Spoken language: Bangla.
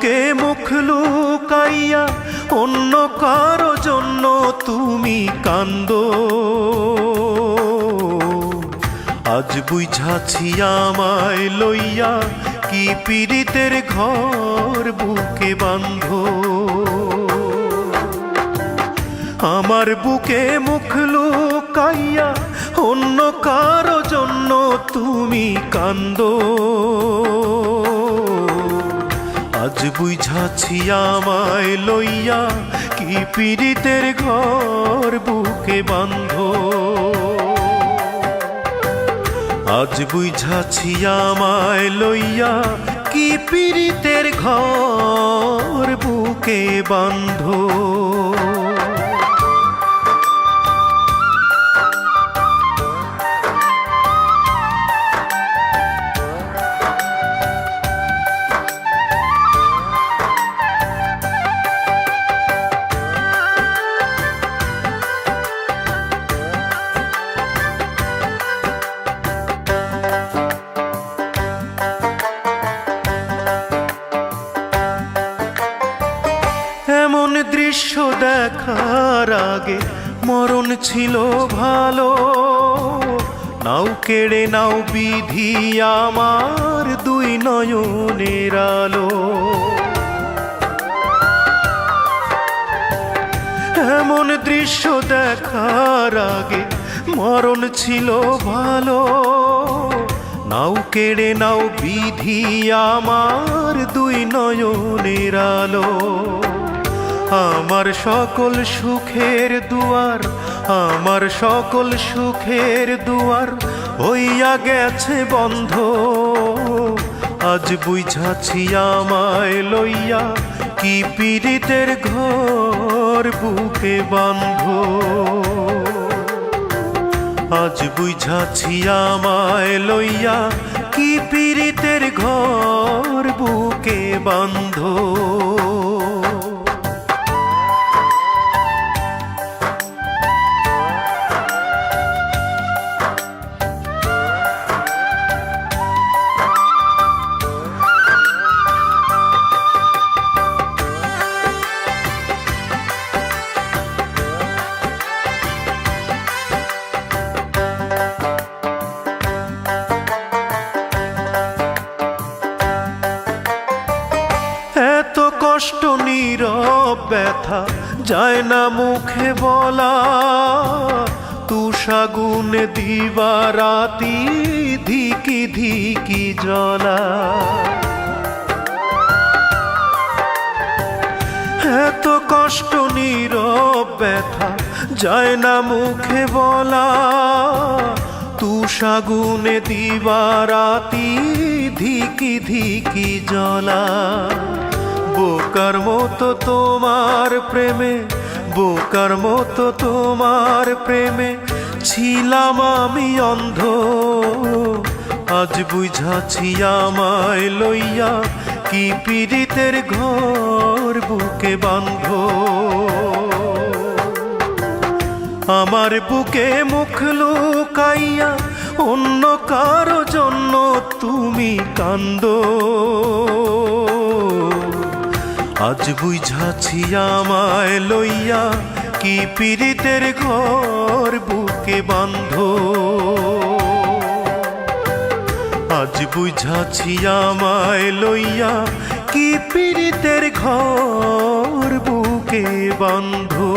বুকে মুখ লুকাইয়া অন্য কারো জন্য তুমি কান্দো। আজ বুঝাছি আমায় লইয়া কি পীড়িতের ঘর বুকে বাঁধো। আমার বুকে মুখ লুকাইয়া অন্য কারো জন্য তুমি কান্দো। আজ বুঝাছি আমায় লইয়া কি পীড়িতের ঘর বুকে বাঁধো। আজ বুঝাছি আমায় লইয়া কি পীড়িতের ঘর বুকে বাঁধো। এমন দৃশ্য দেখার আগে মরণ ছিল ভালো। নাও কেড়ে নাও বিধি আমার দুই নয়নের আলো। এমন দৃশ্য দেখার আগে মরণ ছিল ভালো। নাও কেড়ে নাও বিধি আমার দুই নয়নের আলো। আমার সকল সুখের দুয়ার, আমার সকল সুখের দুয়ার হইয়া গেছে বন্ধ। আজ বুঝাছি আমায় লইয়া কি পীড়িতের ঘর বুকে বাঁধো। আজ বুঝাছি আমায় লইয়া কি পীড়িতের ঘর বুকে বাঁধো। এত কষ্ট নীরব ব্যথা যায় না মুখে বলা। তুষাগুনে দিবারাতি ধিকি ধিকি জ্বলা। এত কষ্ট নীরব ব্যথা যায় না মুখে বলা। তুষাগুনে দিবারাতি ধিকি ধিকি জ্বলা। বোকার মতো তোমার প্রেমে, বোকার মতো তোমার প্রেমে ছিলাম আমি অন্ধ। আজ বুঝাছি আমায় লইয়া কি পীড়িতের ঘর বুকে বাঁধো। আমার বুকে মুখ লুকাইয়া অন্য কারো জন্য তুমি কান্দো। আজ বুঝাছি আমায় লইয়া কি পীড়িতের ঘর বুকে বাঁধো। আজ বুঝাছি আমায় লইয়া কি পীড়িতের ঘর বুকে বাঁধো।